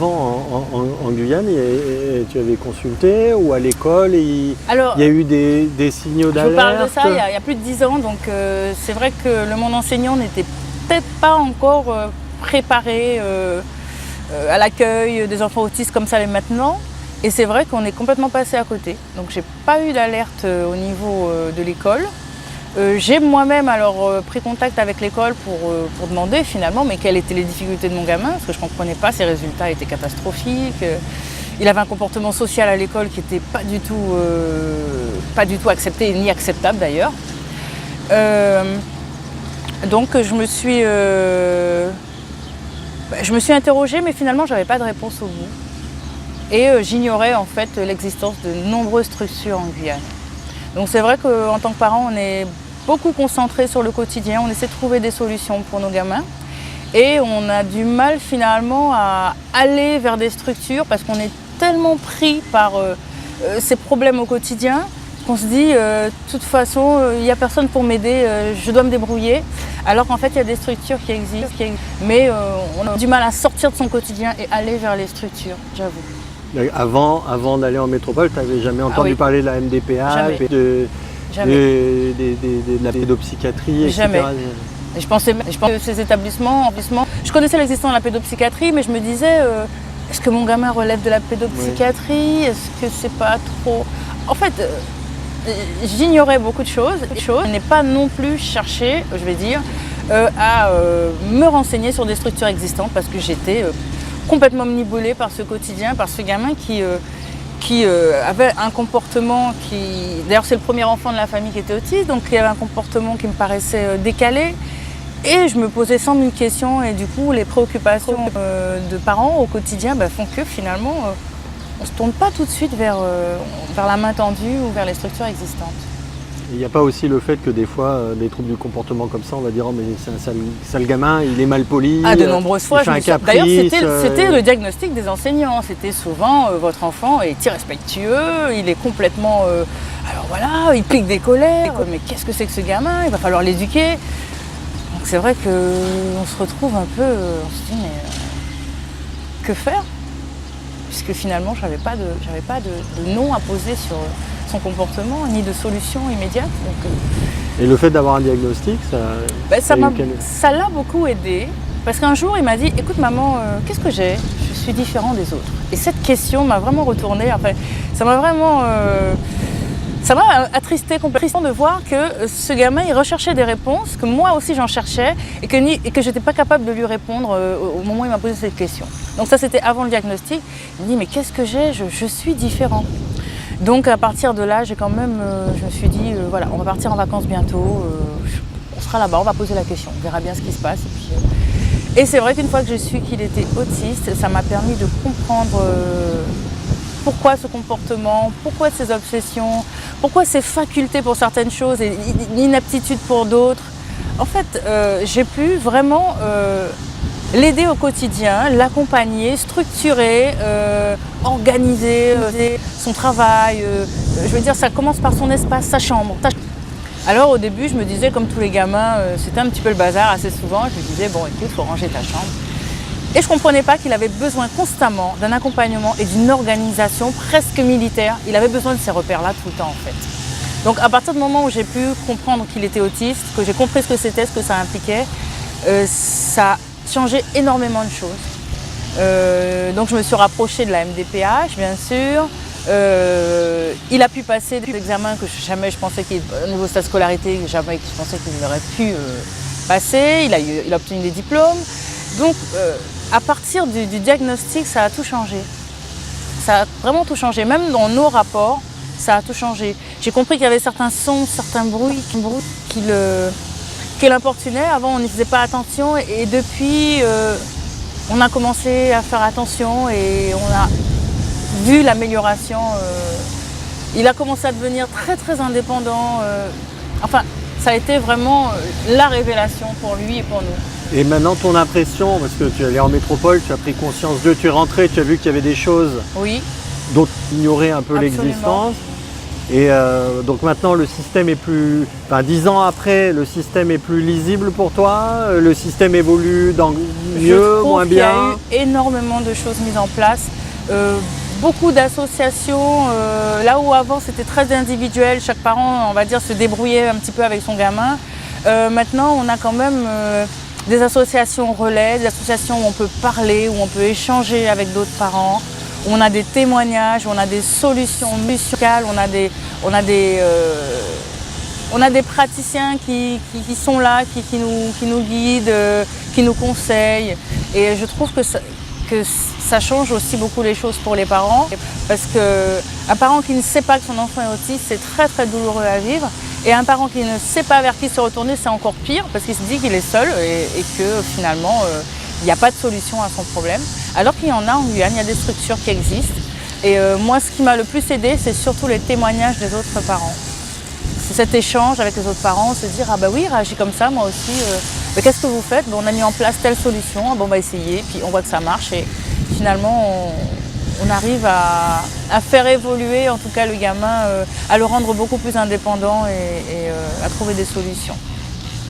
En Guyane, et tu avais consulté ou à l'école, Alors, il y a eu des signaux je d'alerte? vous parle de ça il y a plus de 10 ans, donc c'est vrai que le monde enseignant n'était peut-être pas encore préparé à l'accueil des enfants autistes comme ça l'est maintenant. Et c'est vrai qu'on est complètement passé à côté. Donc j'ai pas eu d'alerte au niveau de l'école. J'ai moi-même alors pris contact avec l'école pour demander finalement mais quelles étaient les difficultés de mon gamin, parce que je ne comprenais pas, ses résultats étaient catastrophiques. Il avait un comportement social à l'école qui n'était pas du tout accepté, ni acceptable d'ailleurs. Donc je me suis interrogée, mais finalement je n'avais pas de réponse au bout. Et j'ignorais en fait l'existence de nombreuses structures en Guyane. Donc c'est vrai qu'en tant que parent, on est beaucoup concentré sur le quotidien, on essaie de trouver des solutions pour nos gamins. Et on a du mal finalement à aller vers des structures parce qu'on est tellement pris par ces problèmes au quotidien qu'on se dit de toute façon, il n'y a personne pour m'aider, je dois me débrouiller. Alors qu'en fait, il y a des structures qui existent, mais on a du mal à sortir de son quotidien et aller vers les structures, j'avoue. Avant d'aller en métropole, tu n'avais jamais entendu parler de la MDPH, de la pédopsychiatrie, etc. Jamais. Je pensais que ces établissements, je connaissais l'existence de la pédopsychiatrie, mais je me disais, est-ce que mon gamin relève de la pédopsychiatrie? Est-ce que c'est pas trop... En fait, j'ignorais beaucoup de choses. Je n'ai pas non plus cherché, je vais dire, à me renseigner sur des structures existantes parce que j'étais complètement omnibulée par ce quotidien, par ce gamin qui avait un comportement qui... D'ailleurs, c'est le premier enfant de la famille qui était autiste, donc il avait un comportement qui me paraissait décalé. Et je me posais 100 000 questions et du coup, les préoccupations de parents au quotidien font que finalement, on ne se tourne pas tout de suite vers la main tendue ou vers les structures existantes. Il n'y a pas aussi le fait que des fois, des troubles du comportement comme ça, on va dire, oh, mais c'est un sale gamin, il est mal poli. Ah, de nombreuses fois. D'ailleurs, c'était le le diagnostic des enseignants. C'était souvent, votre enfant est irrespectueux, il est complètement... alors voilà, il pique des colères. Mais qu'est-ce que c'est que ce gamin? Il va falloir l'éduquer. Donc c'est vrai qu'on se retrouve un peu... on se dit, mais que faire? Puisque finalement, je n'avais pas de nom à poser sur son comportement, ni de solution immédiate. Donc, Et le fait d'avoir un diagnostic, ça l'a beaucoup aidé. Parce qu'un jour, il m'a dit, écoute maman, qu'est-ce que j'ai? Je suis différent des autres. Et cette question m'a vraiment retournée. Enfin, ça m'a vraiment... ça m'a attristé complètement de voir que ce gamin, il recherchait des réponses, que moi aussi j'en cherchais, et que je n'étais pas capable de lui répondre au moment où il m'a posé cette question. Donc ça, c'était avant le diagnostic. Il me dit, mais qu'est-ce que j'ai? Je suis différent. Donc à partir de là, j'ai quand même, je me suis dit, voilà, on va partir en vacances bientôt, on sera là-bas, on va poser la question, on verra bien ce qui se passe. Et c'est vrai qu'une fois que j'ai su qu'il était autiste, ça m'a permis de comprendre pourquoi ce comportement, pourquoi ces obsessions, pourquoi ces facultés pour certaines choses et l'inaptitude pour d'autres. En fait, j'ai pu vraiment l'aider au quotidien, l'accompagner, structurer, organiser son travail. Je veux dire, ça commence par son espace, sa chambre. Alors au début, je me disais, comme tous les gamins, c'était un petit peu le bazar assez souvent. Je me disais, bon écoute, il faut ranger ta chambre. Et je ne comprenais pas qu'il avait besoin constamment d'un accompagnement et d'une organisation presque militaire. Il avait besoin de ces repères-là tout le temps en fait. Donc à partir du moment où j'ai pu comprendre qu'il était autiste, que j'ai compris ce que c'était, ce que ça impliquait, ça a changé énormément de choses. Donc je me suis rapprochée de la MDPH bien sûr. Il a pu passer des examens que jamais je pensais au niveau de sa scolarité, jamais je pensais qu'il aurait pu passer. Il a obtenu des diplômes. Donc à partir du diagnostic, ça a tout changé. Ça a vraiment tout changé. Même dans nos rapports, ça a tout changé. J'ai compris qu'il y avait certains sons, certains bruits qui l'importunaient. Avant, on n'y faisait pas attention. Et depuis, on a commencé à faire attention et on a vu l'amélioration. Il a commencé à devenir très très indépendant. Enfin, ça a été vraiment la révélation pour lui et pour nous. Et maintenant, ton impression, parce que tu es allé en métropole, tu as pris conscience d'eux, tu es rentré, tu as vu qu'il y avait des choses dont tu ignorais un peu l'existence. Et donc maintenant le système est plus, 10 ans après, le système est plus lisible pour toi, le système évolue dans mieux, moins bien. Il y a eu énormément de choses mises en place, beaucoup d'associations, là où avant c'était très individuel, chaque parent on va dire se débrouillait un petit peu avec son gamin. Maintenant on a quand même des associations relais, des associations où on peut parler, où on peut échanger avec d'autres parents. On a des témoignages, on a des solutions musicales, on a des praticiens qui sont là, qui nous guident, qui nous conseillent. Et je trouve que ça change aussi beaucoup les choses pour les parents. Parce qu'un parent qui ne sait pas que son enfant est autiste, c'est très très douloureux à vivre. Et un parent qui ne sait pas vers qui se retourner, c'est encore pire parce qu'il se dit qu'il est seul et que finalement, il n'y a pas de solution à son problème. Alors qu'il y en a en Guyane, il y a des structures qui existent. Et moi, ce qui m'a le plus aidé, c'est surtout les témoignages des autres parents. C'est cet échange avec les autres parents, se dire « Ah bah oui, réagis comme ça, moi aussi. Mais qu'est-ce que vous faites ? On a mis en place telle solution, ah bon, on va essayer, puis on voit que ça marche. » Et finalement, on arrive à faire évoluer en tout cas le gamin, à le rendre beaucoup plus indépendant et à trouver des solutions.